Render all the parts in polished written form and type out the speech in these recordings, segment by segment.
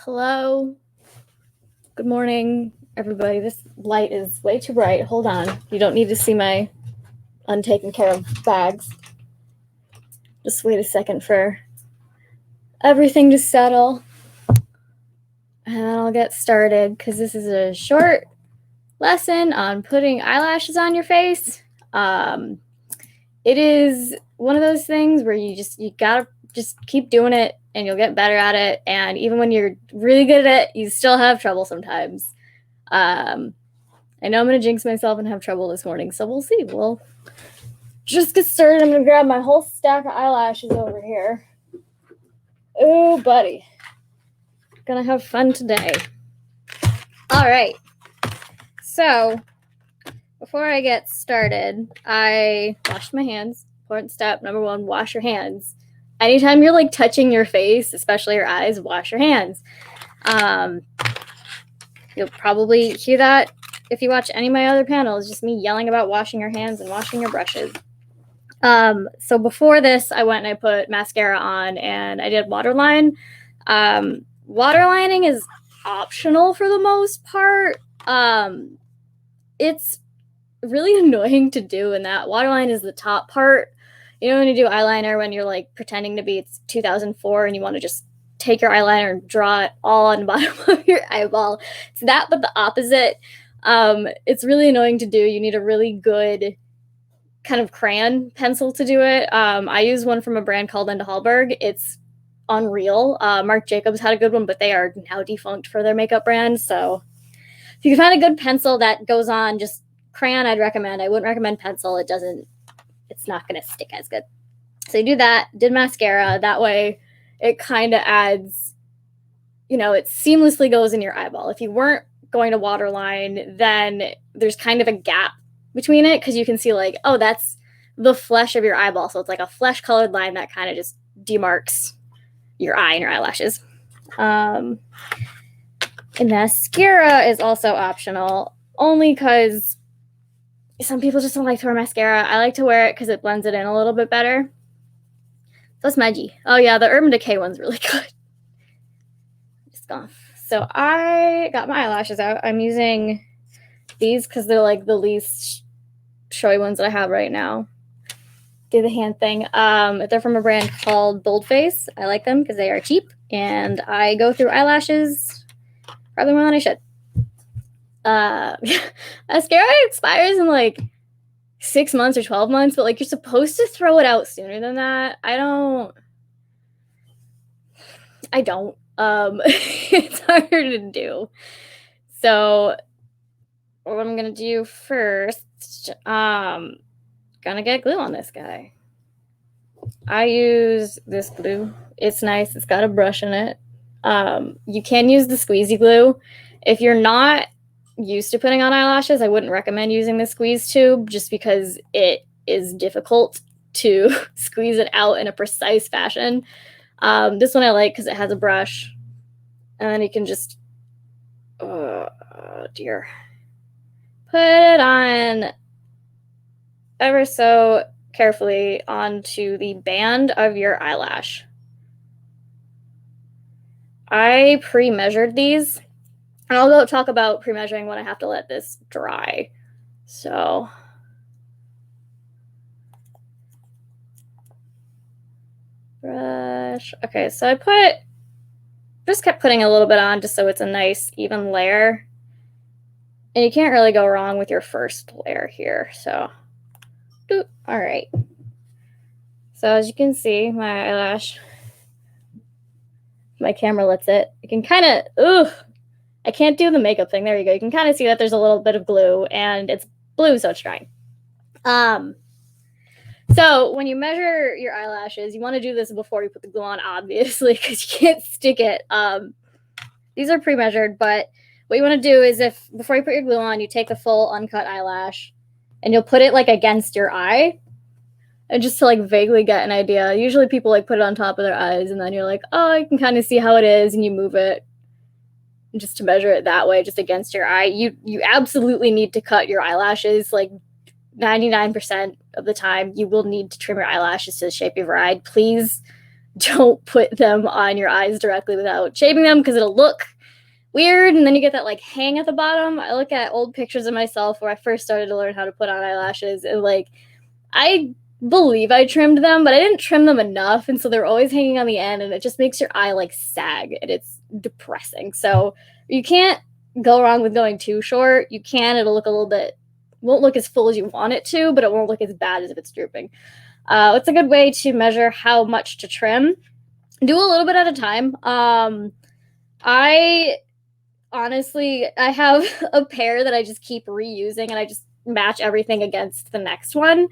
Hello. Good morning, everybody. This light is way too bright. Hold on. You don't need to see my untaken care of bags. Just wait a second for everything to settle. And then I'll get started because this is a short lesson on putting eyelashes on your face. It is one of those things where you gotta just keep doing it and you'll get better at it. And even when you're really good at it, you still have trouble sometimes. I know I'm gonna jinx myself and have trouble this morning, so we'll see. We'll just get started. I'm gonna grab my whole stack of eyelashes over here. Oh, buddy. Gonna have fun today. All right. So, before I get started, I washed my hands. Important step number 1, wash your hands. Anytime you're like touching your face, especially your eyes, wash your hands. You'll probably hear that if you watch any of my other panels, just me yelling about washing your hands and washing your brushes. So before this, I went and I put mascara on and I did waterline. Waterlining is optional for the most part. It's really annoying to do, and that waterline is the top part. You know when you do eyeliner when you're like pretending to be it's 2004 and you want to just take your eyeliner and draw it all on the bottom of your eyeball. It's that, but the opposite. It's really annoying to do. You need a really good kind of crayon pencil to do it. I use one from a brand called Linda Hallberg. It's unreal. Marc Jacobs had a good one, but they are now defunct for their makeup brand. So if you can find a good pencil that goes on just crayon, I'd recommend. I wouldn't recommend pencil. It's not going to stick as good. So you do that, did mascara. That way it kind of adds, it seamlessly goes in your eyeball. If you weren't going to waterline, then there's kind of a gap between it because you can see like, oh, that's the flesh of your eyeball. So it's like a flesh colored line that kind of just demarks your eye and your eyelashes. And mascara is also optional only because some people just don't like to wear mascara. I like to wear it because it blends it in a little bit better. So smudgy. Oh yeah, the Urban Decay one's really good. Just gone. So I got my eyelashes out. I'm using these because they're like the least showy ones that I have right now. Do the hand thing. They're from a brand called Boldface. I like them because they are cheap, and I go through eyelashes probably more than I should. Mascara expires in like 6 months or 12 months, but like you're supposed to throw it out sooner than that. I don't. It's harder to do. So what I'm gonna do first, gonna get glue on this guy. I use this glue. It's nice. It's got a brush in it. You can use the squeezy glue. If you're not used to putting on eyelashes, I wouldn't recommend using the squeeze tube just because it is difficult to squeeze it out in a precise fashion. This one I like because it has a brush, and then you can just, oh dear, put it on ever so carefully onto the band of your eyelash. I pre-measured these. I'll go talk about pre-measuring when I have to let this dry. So brush. Okay, so I just kept putting a little bit on just so it's a nice even layer. And you can't really go wrong with your first layer here. So, all right. So as you can see, my eyelash, my camera lets it. You can kind of, I can't do the makeup thing. There you go. You can kind of see that there's a little bit of glue, and it's blue, so it's drying. So when you measure your eyelashes, you want to do this before you put the glue on, obviously, because you can't stick it. These are pre-measured, but what you want to do is before you put your glue on, you take a full uncut eyelash and you'll put it like against your eye, and just to like vaguely get an idea. Usually people like put it on top of their eyes, and then you're like, oh, I can kind of see how it is, and you move it just to measure it that way, just against your eye. You absolutely need to cut your eyelashes. Like 99% of the time, you will need to trim your eyelashes to the shape of your eye. Please don't put them on your eyes directly without shaving them, because it'll look weird, and then you get that like hang at the bottom. I look at old pictures of myself where I first started to learn how to put on eyelashes, and like I believe I trimmed them, but I didn't trim them enough, and so they're always hanging on the end, and it just makes your eye like sag, and it's depressing. So you can't go wrong with going too short. You can, it'll look a little bit, won't look as full as you want it to, but it won't look as bad as if it's drooping. What's a good way to measure how much to trim? Do a little bit at a time. I honestly, I have a pair that I just keep reusing, and I just match everything against the next one.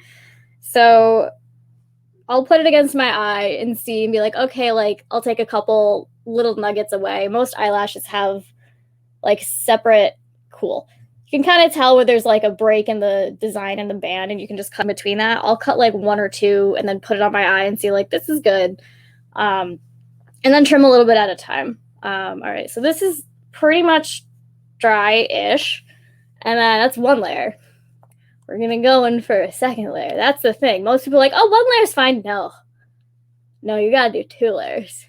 So I'll put it against my eye and see and be like, okay, like I'll take a couple little nuggets away. Most eyelashes have like separate, cool. You can kind of tell where there's like a break in the design and the band, and you can just cut between that. I'll cut like one or two and then put it on my eye and see like, this is good. And then trim a little bit at a time. All right, so this is pretty much dry-ish. And then that's one layer. We're gonna go in for a second layer. That's the thing. Most people are like, oh, one layer's fine. No, you gotta do 2 layers.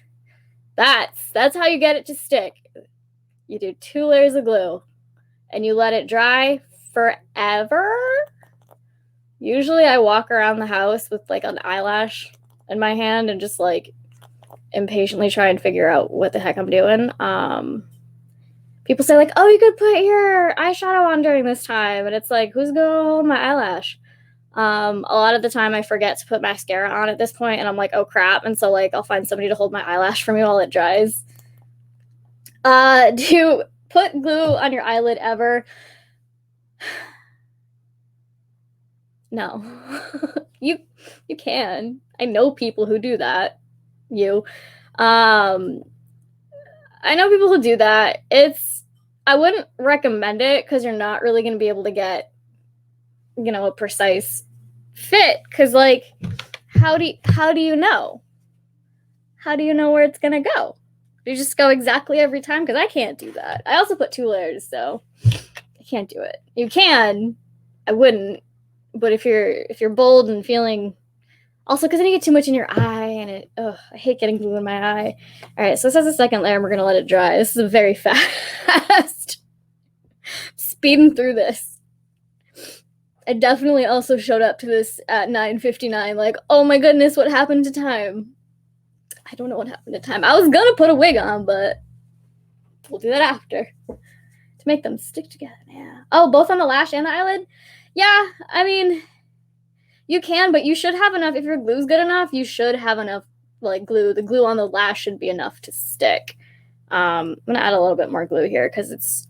That's how you get it to stick. You do 2 layers of glue, and you let it dry forever. Usually I walk around the house with like an eyelash in my hand and just like impatiently try and figure out what the heck I'm doing. People say like, oh, you could put your eyeshadow on during this time. And it's like, who's going to hold my eyelash? A lot of the time I forget to put mascara on at this point, and I'm like, oh crap. And so like, I'll find somebody to hold my eyelash for me while it dries. Do you put glue on your eyelid ever? No. you can. I know people who do that. I know people who do that. I wouldn't recommend it, because you're not really going to be able to get, a precise fit. Because like, how do you know? How do you know where it's going to go? Do you just go exactly every time? Because I can't do that. I also put 2 layers, so I can't do it. You can. I wouldn't. But if you're bold and feeling, also because then you get too much in your eye, and I hate getting glue in my eye. All right, so this has a second layer, and we're gonna let it dry. This is very fast. Speeding through this. I definitely also showed up to this at 9:59, like, oh my goodness, what happened to time? I don't know what happened to time. I was gonna put a wig on, but we'll do that after. To make them stick together, yeah. Oh, both on the lash and the eyelid? Yeah, I mean, you can, but you should have enough. If your glue's good enough, you should have enough like glue. The glue on the lash should be enough to stick. I'm gonna add a little bit more glue here, because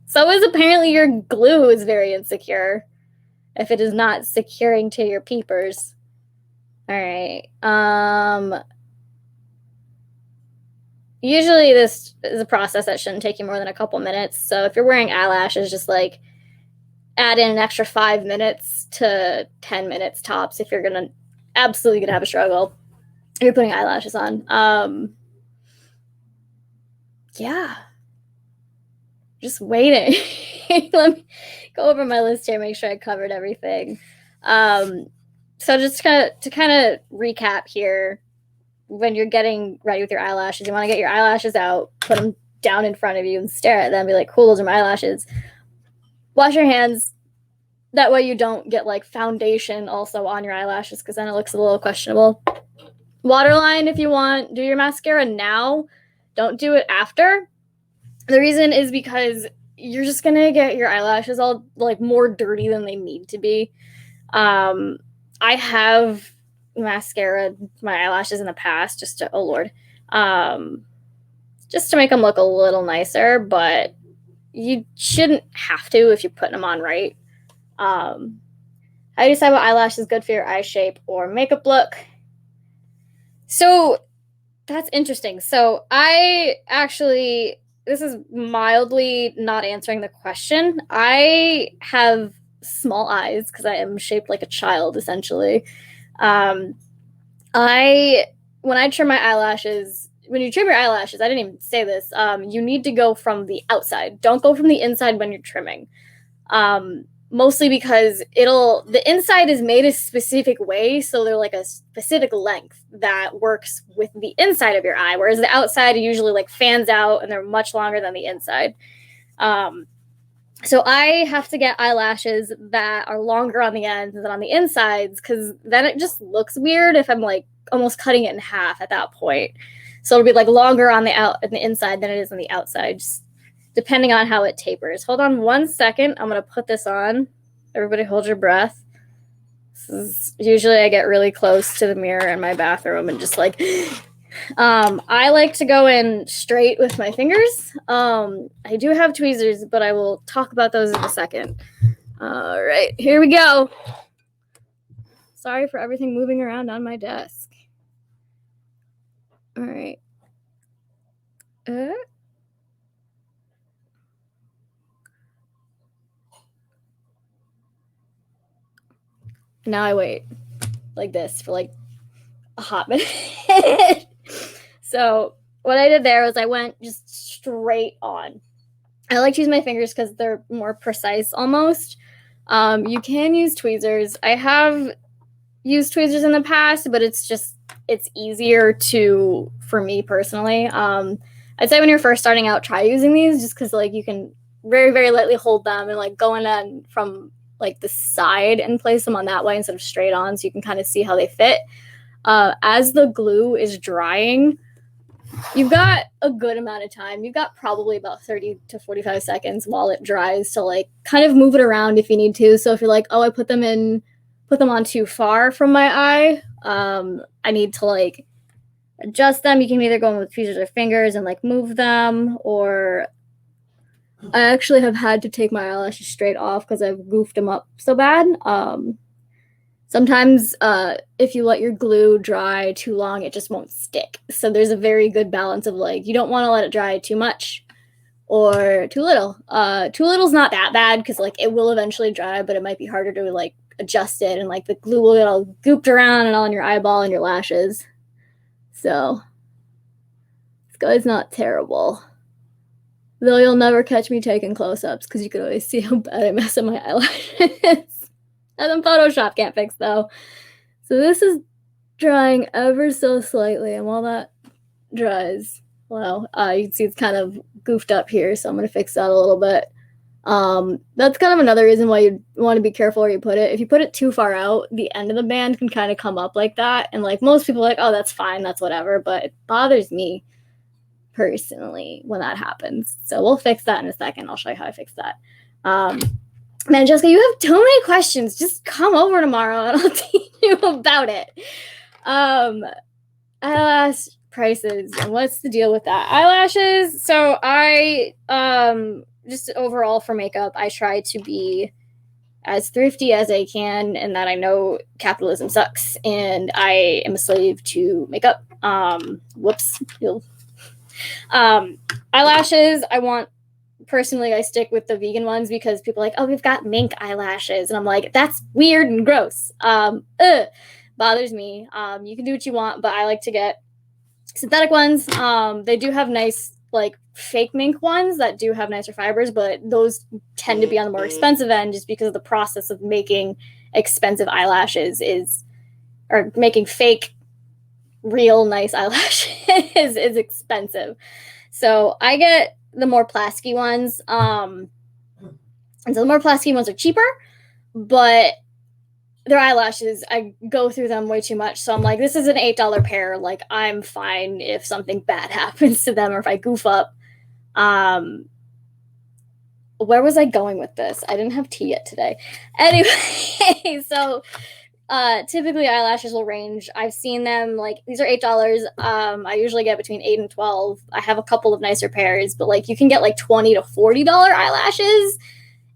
so is apparently your glue is very insecure if it is not securing to your peepers. All right. Usually this is a process that shouldn't take you more than a couple minutes. So if you're wearing eyelashes, just like add in an extra 5 minutes to 10 minutes tops if you're absolutely gonna have a struggle if you're putting eyelashes on. Yeah, just waiting. Let me go over my list here, make sure I covered everything. So just to kind of recap here, when you're getting ready with your eyelashes, you want to get your eyelashes out, put them down in front of you and stare at them, be like, cool, those are my eyelashes. Wash your hands. That way you don't get like foundation also on your eyelashes, because then it looks a little questionable. Waterline if you want. Do your mascara now. Don't do it after. The reason is because you're just going to get your eyelashes all like more dirty than they need to be. I have mascara my eyelashes in the past just to, oh Lord, just to make them look a little nicer, but you shouldn't have to if you're putting them on right. How do you decide what eyelash is good for your eye shape or makeup look? So that's interesting. So this is mildly not answering the question. I have small eyes because I am shaped like a child, essentially. When I trim my eyelashes, when you trim your eyelashes, I didn't even say this, you need to go from the outside. Don't go from the inside when you're trimming. mostly because the inside is made a specific way, so they're like a specific length that works with the inside of your eye, whereas the outside usually like fans out and they're much longer than the inside. So I have to get eyelashes that are longer on the ends than on the insides, because then it just looks weird if I'm like almost cutting it in half at that point. So it'll be like longer on the inside than it is on the outside, just depending on how it tapers. Hold on 1 second. I'm going to put this on. Everybody hold your breath. Usually I get really close to the mirror in my bathroom and just like I like to go in straight with my fingers. I do have tweezers, but I will talk about those in a second. All right, here we go. Sorry for everything moving around on my desk. All right. Now I wait like this for like a hot minute. So what I did there was I went just straight on. I like to use my fingers because they're more precise almost. You can use tweezers. I have used tweezers in the past, but it's easier for me personally. I'd say when you're first starting out, try using these just because like you can very, very lightly hold them and like go in from like the side and place them on that way instead of straight on, so you can kind of see how they fit. As the glue is drying, you've got a good amount of time. You've got probably about 30 to 45 seconds while it dries to like kind of move it around if you need to. So if you're like, oh, I put them on too far from my eye, I need to like adjust them. You can either go in with tweezers or fingers and like move them, or I actually have had to take my eyelashes straight off because I've goofed them up so bad. Sometimes if you let your glue dry too long, it just won't stick. So there's a very good balance of like, you don't want to let it dry too much or too little. Too little's not that bad because like it will eventually dry, but it might be harder to like adjust it, and like the glue will get all gooped around and all in your eyeball and your lashes. So this guy's not terrible. Though you'll never catch me taking close-ups because you can always see how bad I mess up my eyelashes. And then Photoshop can't fix though. So this is drying ever so slightly, and while that dries, well, you can see it's kind of goofed up here, so I'm going to fix that a little bit. That's kind of another reason why you want to be careful where you put it. If you put it too far out, the end of the band can kind of come up like that, and like most people are like, oh, that's fine, that's whatever, but it bothers me personally when that happens. So we'll fix that in a second. I'll show you how I fix that. Man, Jessica, you have too many questions. Just come over tomorrow and I'll teach you about it. Eyelash prices and what's the deal with that? Eyelashes. So I just overall for makeup, I try to be as thrifty as I can, and that I know capitalism sucks and I am a slave to makeup. Eyelashes, personally, I stick with the vegan ones because people are like, oh, we've got mink eyelashes. And I'm like, that's weird and gross. Bothers me. You can do what you want, but I like to get synthetic ones. They do have nice, like, fake mink ones that do have nicer fibers, but those tend to be on the more expensive end just because of the process of making expensive eyelashes or making fake, real nice eyelashes is expensive. So I get the more plasticky ones. And so the more plasticky ones are cheaper, but their eyelashes, I go through them way too much. So I'm like, this is an $8 pair. Like, I'm fine if something bad happens to them or if I goof up. Where was I going with this? I didn't have tea yet today. Anyway, so typically eyelashes will range. I've seen them like these are $8. I usually get between 8 and 12. I have a couple of nicer pairs, but like you can get like $20 to $40 eyelashes.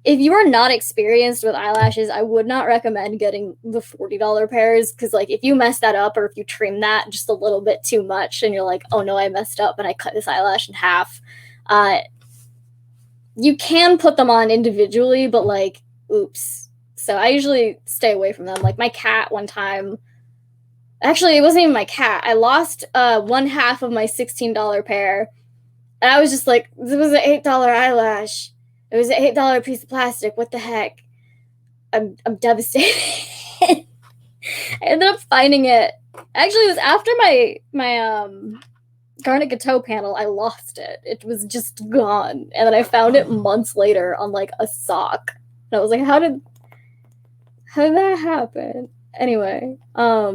If you are not experienced with eyelashes, I would not recommend getting the $40 pairs because like if you mess that up or if you trim that just a little bit too much and you're like, oh no, I messed up and I cut this eyelash in half. You can put them on individually, but like, oops. So I usually stay away from them. Like my cat one time, actually it wasn't even my cat. I lost one half of my $16 pair. And I was just like, this was an $8 eyelash. It was an $8 piece of plastic. What the heck? I'm devastated. I ended up finding it. Actually, it was after my Garnet Gateau panel. I lost it. It was just gone. And then I found it months later on like a sock. And I was like, how did that happen? Anyway, I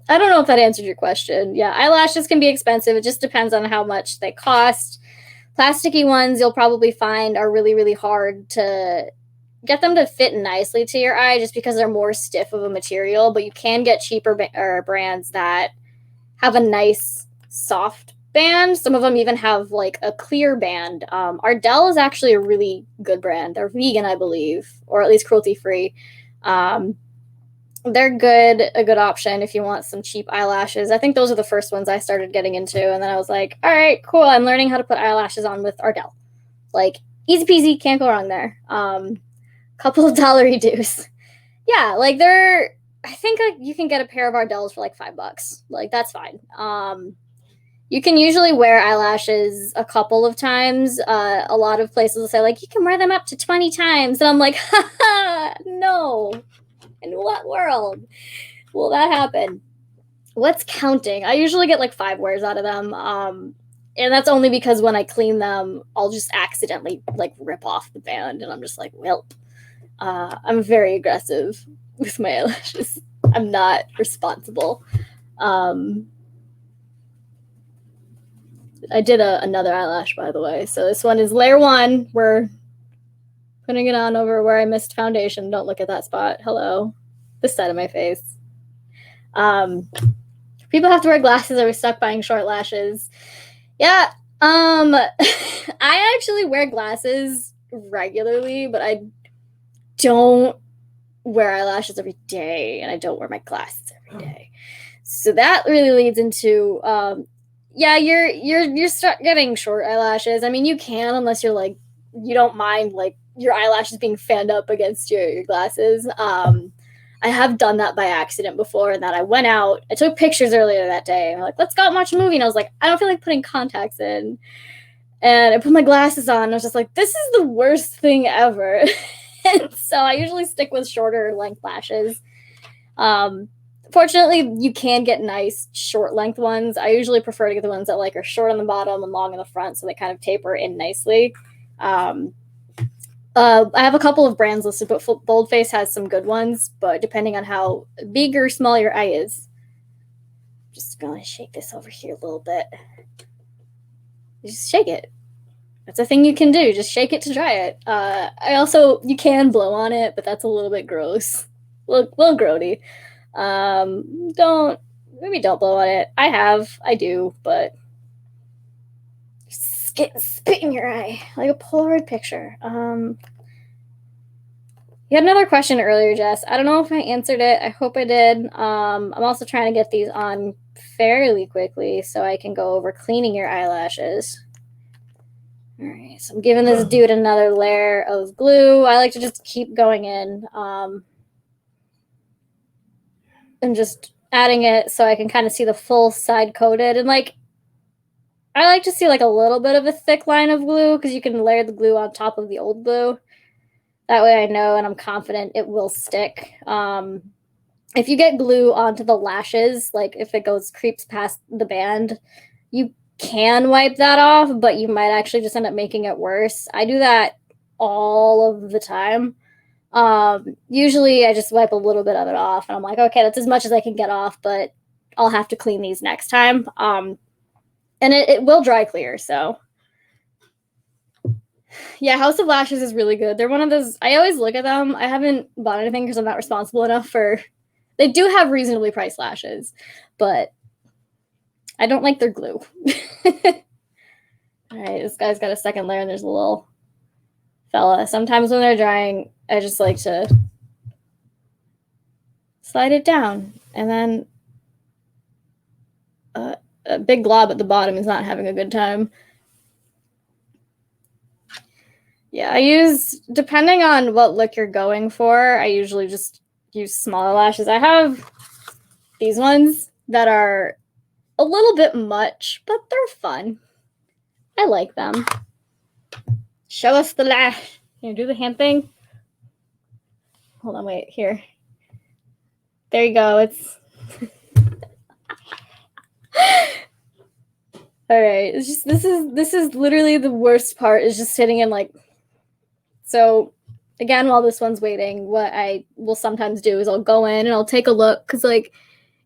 don't know if that answered your question. Yeah, eyelashes can be expensive. It just depends on how much they cost. Plasticky ones you'll probably find are really, really hard to get them to fit nicely to your eye just because they're more stiff of a material, but you can get cheaper brands that have a nice soft band. Some of them even have like a clear band. Ardell is actually a really good brand. They're vegan, I believe, or at least cruelty free. They're a good option if you want some cheap eyelashes. I think those are the first ones I started getting into, and then I was like, all right, cool, I'm learning how to put eyelashes on with Ardell. Like, easy peasy, can't go wrong there. Couple of $1 dues. Yeah, like I think like you can get a pair of Ardells for like $5. Like, that's fine. You can usually wear eyelashes a couple of times. A lot of places will say like you can wear them up to 20 times, and I'm like, haha, no. In what world will that happen? What's counting? I usually get like 5 wears out of them. And that's only because when I clean them, I'll just accidentally like rip off the band, and I'm just like, well, I'm very aggressive with my eyelashes. I'm not responsible. I did another eyelash, by the way. So this one is layer 1. We're putting it on over where I missed foundation. Don't look at that spot. Hello. This side of my face. People have to wear glasses. Are we stuck buying short lashes? Yeah. I actually wear glasses regularly, but I don't wear eyelashes every day, and I don't wear my glasses every day. So that really leads into yeah, you're start getting short eyelashes. I mean, you can, unless you're like you don't mind like your eyelashes being fanned up against your glasses. I have done that by accident before, and that I went out, I took pictures earlier that day, and I'm like, let's go out and watch a movie, and I was like, I don't feel like putting contacts in, and I put my glasses on, and I was just like, this is the worst thing ever. And so I usually stick with shorter length lashes. Fortunately, you can get nice short length ones. I usually prefer to get the ones that like are short on the bottom and long in the front, so they kind of taper in nicely. I have a couple of brands listed, but Boldface has some good ones, but depending on how big or small your eye is. Just gonna shake this over here a little bit. Just shake it. That's a thing you can do. Just shake it to dry it. You can blow on it, but that's a little bit gross. Little grody. Don't blow on it. I do, but spit in your eye like a Polaroid picture. You had another question earlier, Jess. I don't know if I answered it. I hope I did. I'm also trying to get these on fairly quickly so I can go over cleaning your eyelashes. All right, so I'm giving this dude another layer of glue. I like to just keep going in and just adding it so I can kind of see the full side coated. And like, I like to see like a little bit of a thick line of glue because you can layer the glue on top of the old glue. That way I know and I'm confident it will stick. If you get glue onto the lashes, like if it creeps past the band, you can wipe that off, but you might actually just end up making it worse. I do that all of the time. Usually I just wipe a little bit of it off, and I'm like, okay, that's as much as I can get off, but I'll have to clean these next time. And it will dry clear, so. Yeah, House of Lashes is really good. They're one of those, I always look at them. I haven't bought anything because I'm not responsible enough they do have reasonably priced lashes, but I don't like their glue. All right, this guy's got a second layer, and there's a little fella. Sometimes when they're drying, I just like to slide it down, and then a big glob at the bottom is not having a good time. Yeah, depending on what look you're going for, I usually just use smaller lashes. I have these ones that are a little bit much, but they're fun. I like them. Show us the lash. Can you do the hand thing? hold on, wait, here. There you go. It's all right. It's just this is literally the worst part, is just sitting in like. So again, while this one's waiting, what I will sometimes do is I'll go in and I'll take a look, because like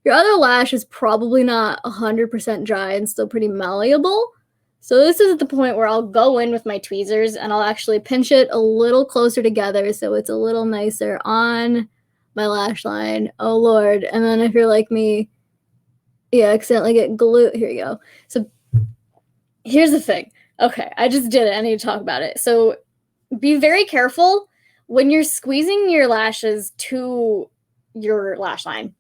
your other lash is probably not 100% dry and still pretty malleable. So this is at the point where I'll go in with my tweezers and I'll actually pinch it a little closer together so it's a little nicer on my lash line. Oh Lord. And then if you're like me, you accidentally get glue. Here you go. So here's the thing. Okay, I just did it. I need to talk about it. So be very careful when you're squeezing your lashes to your lash line.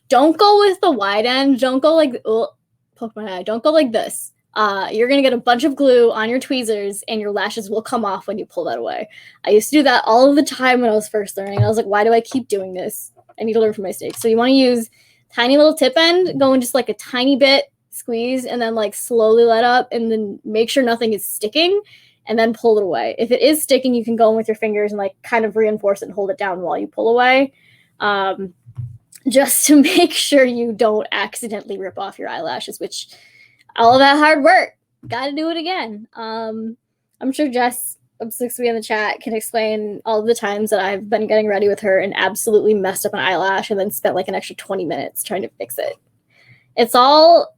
Don't go with the wide end. Don't go like, oh, poke my eye. Don't go like this. You're going to get a bunch of glue on your tweezers and your lashes will come off when you pull that away. I used to do that all of the time when I was first learning. I was like, why do I keep doing this? I need to learn from my mistakes. So you want to use tiny little tip end, go in just like a tiny bit, squeeze, and then like slowly let up, and then make sure nothing is sticking, and then pull it away. If it is sticking, you can go in with your fingers and like kind of reinforce it and hold it down while you pull away. Just to make sure you don't accidentally rip off your eyelashes, which all of that hard work, gotta do it again. I'm sure Jess of 6B in the chat can explain all of the times that I've been getting ready with her and absolutely messed up an eyelash and then spent like an extra 20 minutes trying to fix it.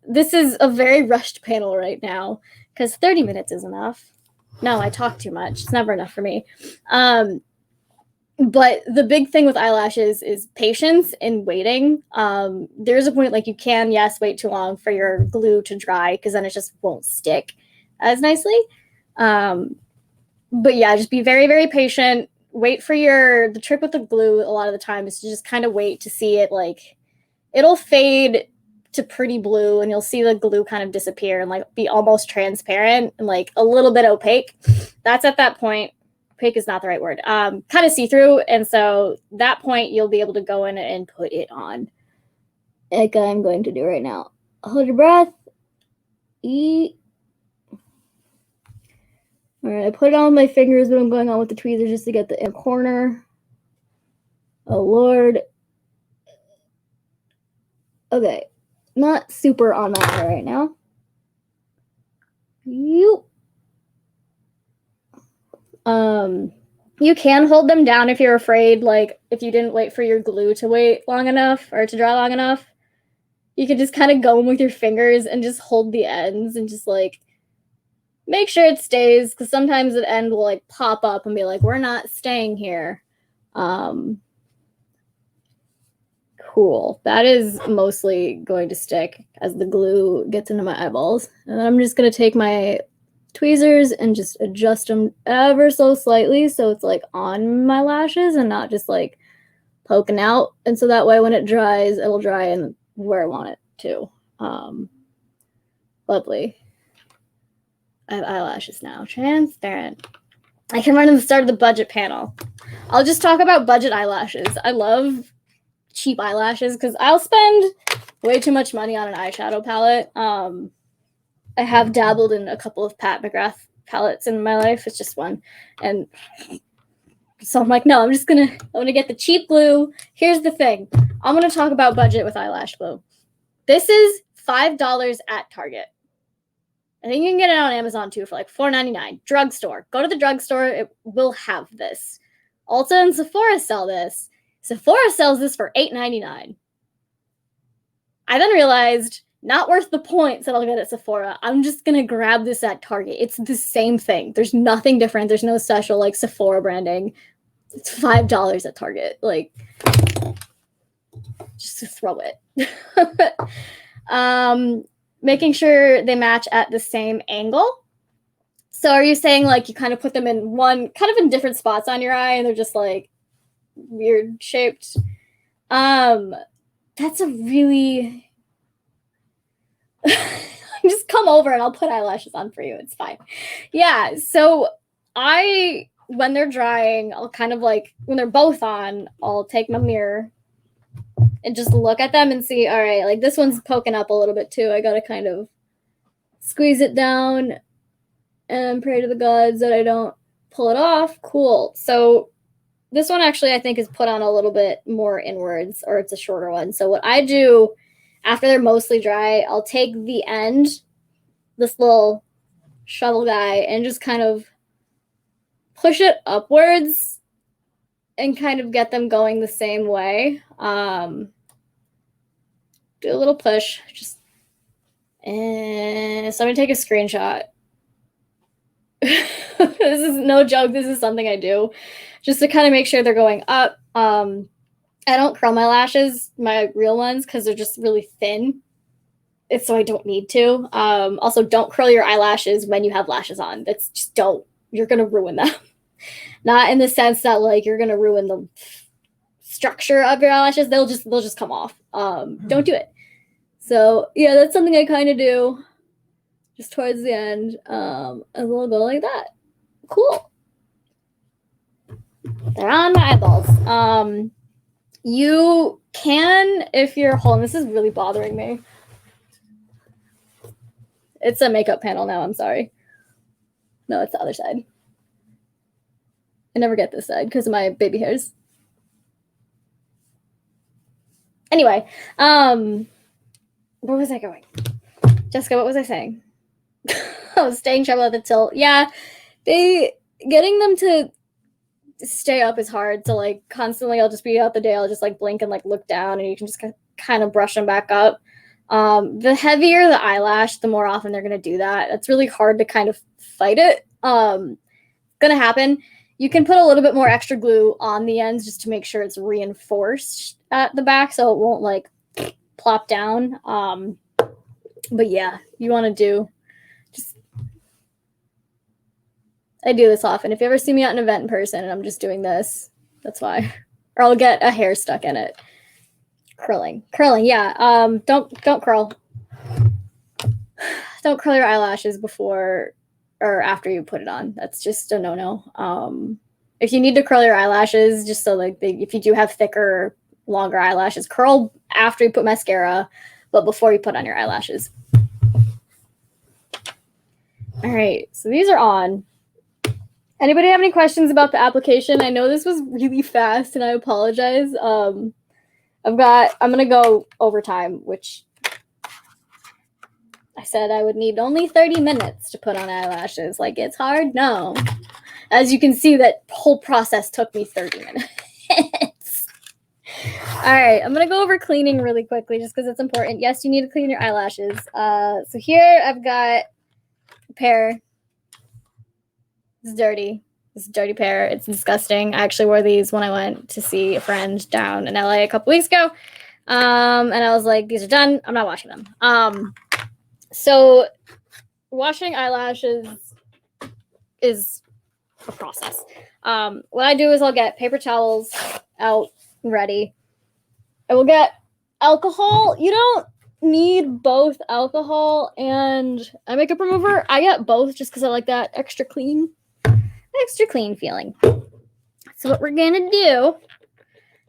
This is a very rushed panel right now because 30 minutes is enough. No, I talk too much. It's never enough for me. But the big thing with eyelashes is patience and waiting. There's a point like you can, yes, wait too long for your glue to dry because then it just won't stick as nicely. But yeah, just be very, very patient. Wait for the trick with the glue a lot of the time is to just kind of wait to see it, like it'll fade to pretty blue and you'll see the glue kind of disappear and like be almost transparent and like a little bit opaque. That's at that point. Opaque is not the right word. Kind of see-through, and so that point you'll be able to go in and put it on, like I'm going to do right now. Hold your breath. Eat. All right, I put it on with my fingers, but I'm going on with the tweezers just to get the inner corner. Oh Lord. Okay, not super on my eye right now. You. You can hold them down if you're afraid, like if you didn't wait for your glue to wait long enough or to dry long enough. You can just kind of go in with your fingers and just hold the ends and just like make sure it stays, because sometimes the end will like pop up and be like, we're not staying here. Cool. That is mostly going to stick as the glue gets into my eyeballs. And then I'm just going to take my tweezers and just adjust them ever so slightly so it's like on my lashes and not just like poking out. And so that way when it dries, it'll dry in where I want it to. Lovely. I have eyelashes now. Transparent. I can run in the start of the budget panel. I'll just talk about budget eyelashes. I love cheap eyelashes because I'll spend way too much money on an eyeshadow palette. I have dabbled in a couple of Pat McGrath palettes in my life. It's just one. And so I'm like, no, I'm gonna get the cheap glue. Here's the thing. I'm gonna talk about budget with eyelash glue. This is $5 at Target. I think you can get it on Amazon too for like $4.99. Drugstore. Go to the drugstore. It will have this. Ulta and Sephora sell this. Sephora sells this for $8.99. I then realized, not worth the points that I'll get at Sephora. I'm just going to grab this at Target. It's the same thing. There's nothing different. There's no special like Sephora branding. It's $5 at Target. Like, just to throw it. Making sure they match at the same angle. So are you saying like you kind of put them in kind of in different spots on your eye and they're just like weird shaped? That's a really... just come over and I'll put eyelashes on for you. It's fine. Yeah, so when they're drying, I'll kind of like, when they're both on, I'll take my mirror and just look at them and see, all right, like this one's poking up a little bit too. I gotta kind of squeeze it down and pray to the gods that I don't pull it off. Cool. So this one actually I think is put on a little bit more inwards, or it's a shorter one. So what I do after they're mostly dry, I'll take the end, this little shovel guy, and just kind of push it upwards and kind of get them going the same way. Do a little push, just, and so I'm gonna take a screenshot. This is no joke. This is something I do just to kind of make sure they're going up. I don't curl my lashes, my real ones, because they're just really thin. It's so I don't need to. Also, don't curl your eyelashes when you have lashes on. That's just don't. You're gonna ruin them. Not in the sense that like you're gonna ruin the structure of your eyelashes. They'll just come off. Don't do it. So yeah, that's something I kind of do. Just towards the end, and we'll go like that. Cool. They're on my eyeballs. You can, if you're holding, this is really bothering me. It's a makeup panel now, I'm sorry. No, it's the other side. I never get this side because of my baby hairs. Anyway, where was I going? Jessica, what was I saying? I was staying trouble at the tilt. Yeah, getting them to stay up is hard. So like constantly I'll just be out the day, I'll just like blink and like look down, and you can just kind of brush them back up. The heavier the eyelash, the more often they're going to do that. It's really hard to kind of fight it. Gonna happen. You can put a little bit more extra glue on the ends just to make sure it's reinforced at the back so it won't like plop down. But yeah, you want to do just, I do this often. If you ever see me at an event in person and I'm just doing this, that's why. Or I'll get a hair stuck in it. Curling, yeah. Don't curl. Don't curl your eyelashes before or after you put it on. That's just a no-no. If you need to curl your eyelashes, just so like if you do have thicker, longer eyelashes, curl after you put mascara, but before you put on your eyelashes. All right, so these are on. Anybody have any questions about the application? I know this was really fast, and I apologize. I'm gonna go overtime, which I said I would need only 30 minutes to put on eyelashes. Like, it's hard? No. As you can see, that whole process took me 30 minutes. All right, I'm gonna go over cleaning really quickly just because it's important. Yes, you need to clean your eyelashes. So here I've got a pair. It's dirty. This dirty pair. It's disgusting. I actually wore these when I went to see a friend down in LA a couple weeks ago. And I was like, these are done. I'm not washing them. So washing eyelashes is a process. What I do is I'll get paper towels out ready. I will get alcohol. You don't need both alcohol and a makeup remover. I get both just because I like that extra clean feeling. So what we're gonna do,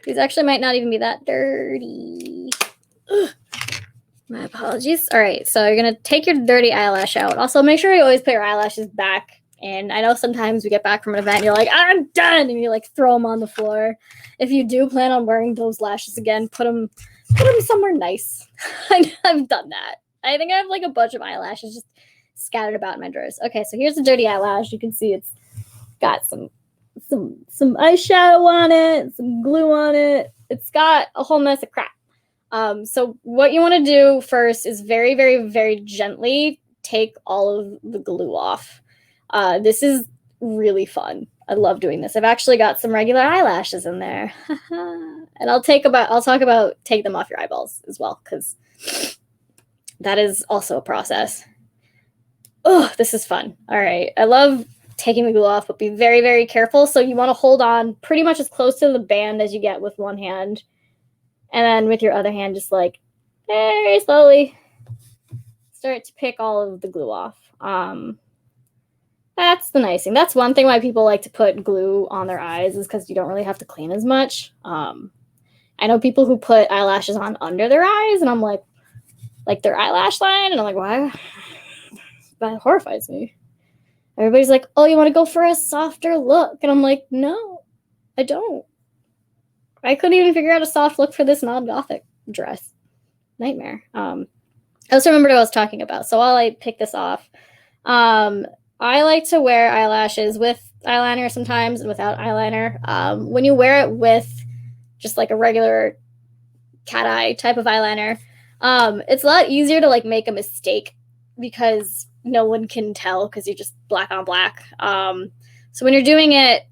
these actually might not even be that dirty. Ugh. My apologies. All right, so you're gonna take your dirty eyelash out. Also, make sure you always put your eyelashes back. And I know sometimes we get back from an event and you're like, I'm done, and you like throw them on the floor. If you do plan on wearing those lashes again, put them somewhere nice. I've done that. I think I have like a bunch of eyelashes just scattered about in my drawers. Okay, so here's the dirty eyelash. You can see it's got some eyeshadow on it, some glue on it. It's got a whole mess of crap. So what you want to do first is very, very, very gently take all of the glue off. This is really fun. I love doing this. I've actually got some regular eyelashes in there. And I'll talk about take them off your eyeballs as well, because that is also a process. Oh, this is fun. All right. I love taking the glue off, but be very, very careful. So you want to hold on pretty much as close to the band as you get with one hand. And then with your other hand, just like very slowly start to pick all of the glue off. That's the nice thing. That's one thing why people like to put glue on their eyes, is because you don't really have to clean as much. I know people who put eyelashes on under their eyes, and I'm like their eyelash line, and I'm like, why? That horrifies me. Everybody's like, oh, you want to go for a softer look? And I'm like, no, I don't. I couldn't even figure out a soft look for this non-gothic dress. Nightmare. I also remembered what I was talking about. So while I pick this off, I like to wear eyelashes with eyeliner sometimes and without eyeliner. When you wear it with just like a regular cat eye type of eyeliner, it's a lot easier to like make a mistake because no one can tell because you're just black on black. So when you're doing it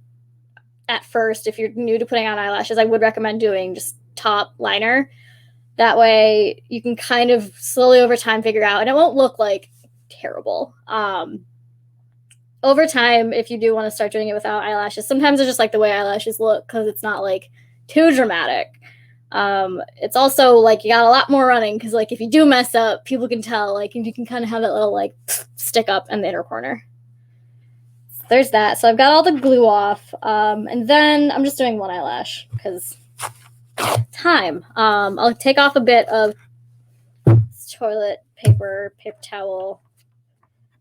at first, if you're new to putting on eyelashes, I would recommend doing just top liner. That way you can kind of slowly over time figure out, and it won't look like terrible. Over time, if you do want to start doing it without eyelashes, sometimes I just like the way eyelashes look because it's not like too dramatic. It's also like you got a lot more running because like if you do mess up, people can tell, like, and you can kind of have that little like stick up in the inner corner. So there's that. So I've got all the glue off, and then I'm just doing one eyelash because time. I'll take off a bit of toilet paper, paper towel,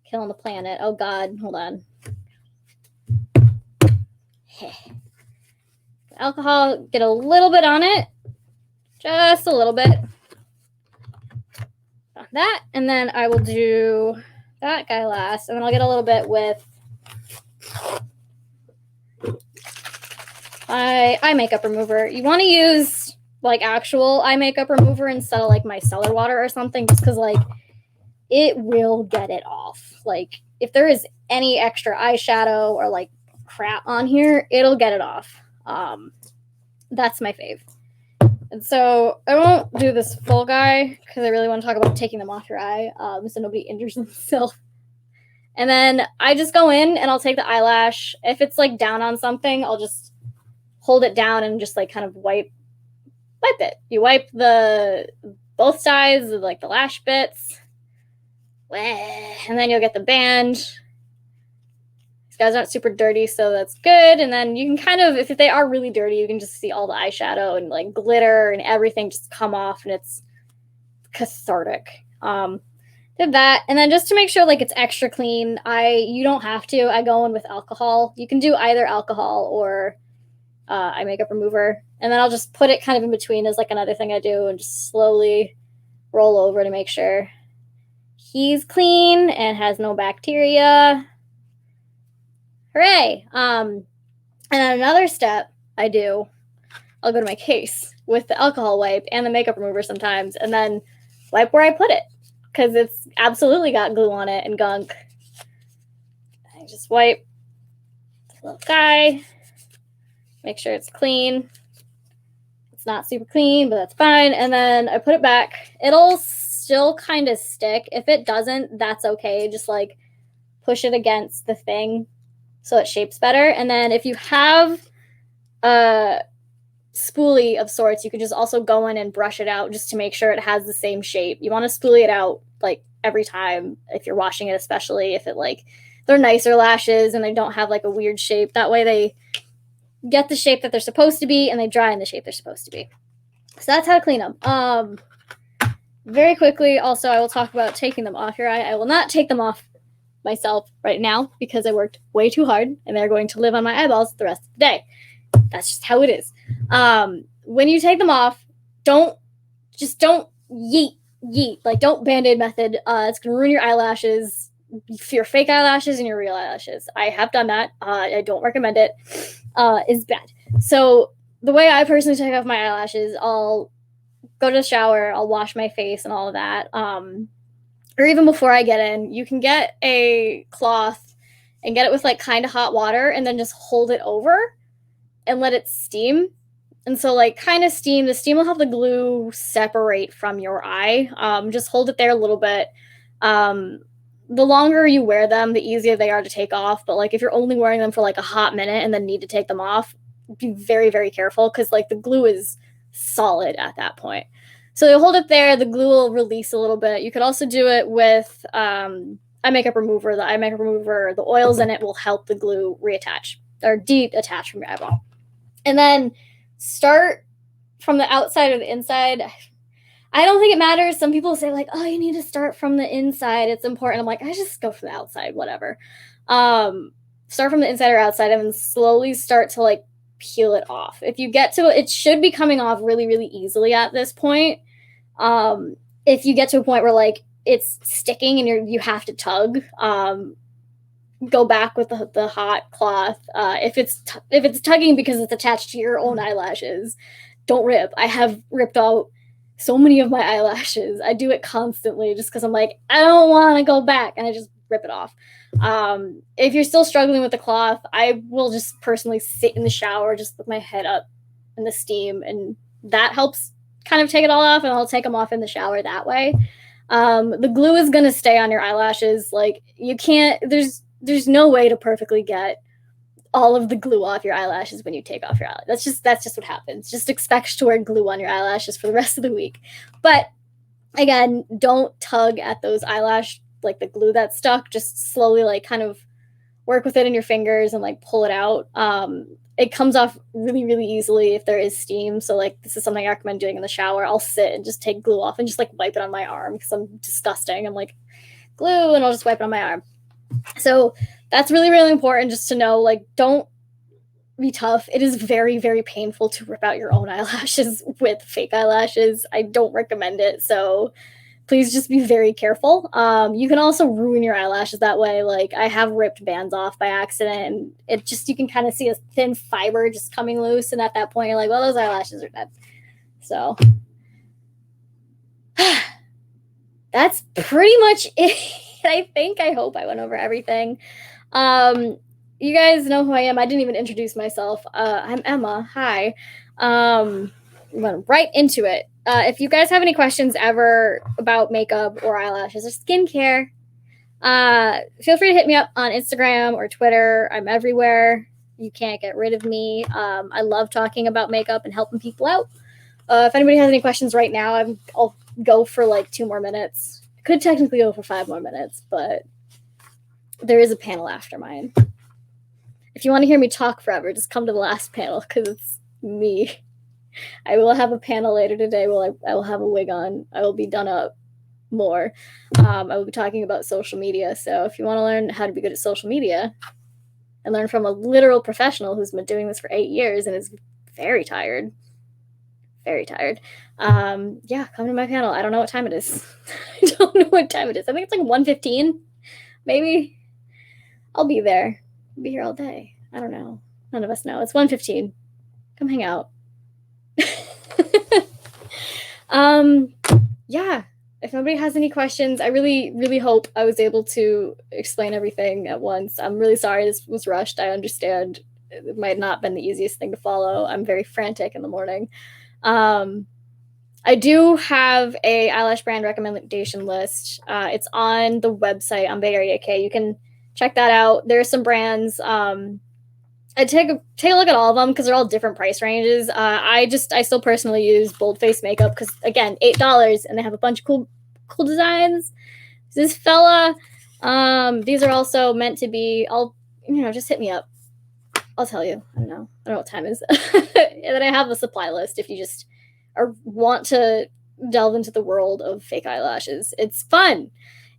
killing the planet. Oh God, hold on. Alcohol, get a little bit on it, just a little bit. That, and then I will do that guy last, and then I'll get a little bit with eye makeup remover. You want to use like actual eye makeup remover instead of like micellar water or something, just because like it will get it off. Like if there is any extra eyeshadow or like crap on here, it'll get it off. That's my fave. And so I won't do this full guy because I really want to talk about taking them off your eye, so nobody injures themselves. And then I just go in and I'll take the eyelash. If it's like down on something, I'll just hold it down and just like kind of wipe it. You wipe both sides of like the lash bits, and then you'll get the band. These guys aren't super dirty, so that's good. And then you can kind of, if they are really dirty, you can just see all the eyeshadow and like glitter and everything just come off, and it's cathartic. Did that, and then just to make sure like it's extra clean, you don't have to. I go in with alcohol. You can do either alcohol or eye makeup remover, and then I'll just put it kind of in between as like another thing I do, and just slowly roll over to make sure he's clean and has no bacteria. Hooray! And then another step I'll go to my case with the alcohol wipe and the makeup remover sometimes, and then wipe where I put it because it's absolutely got glue on it and gunk. I just wipe the little guy, make sure it's clean. It's not super clean, but that's fine. And then I put it back. It'll still kind of stick. If it doesn't, that's okay. Just like push it against the thing so it shapes better. And then if you have a spoolie of sorts, you can just also go in and brush it out just to make sure it has the same shape. You want to spoolie it out like every time if you're washing it, especially if it like they're nicer lashes and they don't have like a weird shape. That way they get the shape that they're supposed to be and they dry in the shape they're supposed to be. So that's how to clean them. Very quickly, also, I will talk about taking them off your eye. I will not take them off myself right now because I worked way too hard and they're going to live on my eyeballs the rest of the day. That's just how it is. When you take them off, don't yeet. Like, don't Band-Aid method. It's going to ruin your eyelashes, your fake eyelashes and your real eyelashes. I have done that. I don't recommend it. It's bad. So the way I personally take off my eyelashes, I'll go to the shower, I'll wash my face and all of that. Or even before I get in, you can get a cloth and get it with like kind of hot water and then just hold it over and let it steam. And so like kind of steam, the steam will have the glue separate from your eye. Just hold it there a little bit. The longer you wear them, the easier they are to take off. But like if you're only wearing them for like a hot minute and then need to take them off, be very, very careful because like the glue is solid at that point. So you hold it there, the glue will release a little bit. You could also do it with eye makeup remover. The eye makeup remover, the oils in it will help the glue reattach or detach from your eyeball. And then start from the outside or the inside. I don't think it matters. Some people say like, oh, you need to start from the inside. It's important. I'm like, I just go from the outside, whatever. Start from the inside or outside and then slowly start to like peel it off. If you get to it, should be coming off really, really easily at this point. If you get to a point where like it's sticking and you have to tug, go back with the hot cloth. If it's tugging because it's attached to your own eyelashes, don't rip. I have ripped out so many of my eyelashes. I do it constantly just because I'm like, I don't want to go back, and I just rip it off. If you're still struggling with the cloth, I will just personally sit in the shower just with my head up in the steam, and that helps kind of take it all off, and I'll take them off in the shower that way. The glue is going to stay on your eyelashes. Like, you can't, there's no way to perfectly get all of the glue off your eyelashes when you take off your eyelashes. That's just what happens. Just expect to wear glue on your eyelashes for the rest of the week. But again, don't tug at those eyelash, like the glue that's stuck. Just slowly, like, kind of work with it in your fingers and like pull it out. It comes off really, really easily if there is steam. So like, this is something I recommend doing in the shower. I'll sit and just take glue off and just like wipe it on my arm because I'm disgusting. I'm like, glue, and I'll just wipe it on my arm. So that's really, really important just to know, like, don't be tough. It is very, very painful to rip out your own eyelashes with fake eyelashes. I don't recommend it. So please just be very careful. You can also ruin your eyelashes that way. Like, I have ripped bands off by accident, and it just, you can kind of see a thin fiber just coming loose. And at that point, you're like, well, those eyelashes are dead. So that's pretty much it. I hope I went over everything. You guys know who I am. I didn't even introduce myself. I'm Emma. Hi. Went right into it. If you guys have any questions ever about makeup or eyelashes or skincare, feel free to hit me up on Instagram or Twitter. I'm everywhere. You can't get rid of me. I love talking about makeup and helping people out. If anybody has any questions right now, I'll go for like 2 more minutes. Could technically go for 5 more minutes, but there is a panel after mine. If you want to hear me talk forever, just come to the last panel because it's me. I will have a panel later today. I will have a wig on. I will be done up more. I will be talking about social media. So if you want to learn how to be good at social media and learn from a literal professional who's been doing this for 8 years and is very tired, yeah, come to my panel. I don't know what time it is. I don't know what time it is. I think it's like 1:15, maybe. I'll be there. I'll be here all day. I don't know. None of us know. It's 1:15. Come hang out. Yeah. If nobody has any questions, I really, really hope I was able to explain everything at once. I'm really sorry this was rushed. I understand it might not have been the easiest thing to follow. I'm very frantic in the morning. I do have a eyelash brand recommendation list. It's on the website on Bay Area K. You can check that out. There are some brands. I take a look at all of them because they're all different price ranges. I still personally use Boldface makeup because, again, $8 and they have a bunch of cool designs. This fella, these are also meant to be. Just hit me up. I'll tell you. I don't know what time it is. And then I have a supply list if you just want to delve into the world of fake eyelashes. It's fun.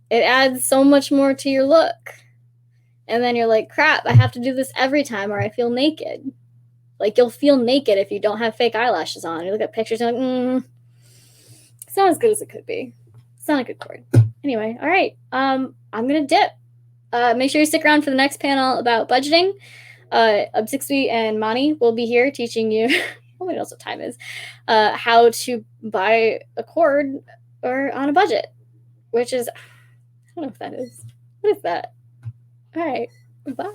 It adds so much more to your look. And then you're like, crap, I have to do this every time or I feel naked. Like, you'll feel naked if you don't have fake eyelashes on. You look at pictures and you're like, it's not as good as it could be. It's not a good cord. Anyway, all right. I'm going to dip. Make sure you stick around for the next panel about budgeting. Obsixby and Mani will be here teaching you, nobody knows what time is, how to buy a cord or on a budget, which is, I don't know what that is. What is that? All right. Bye.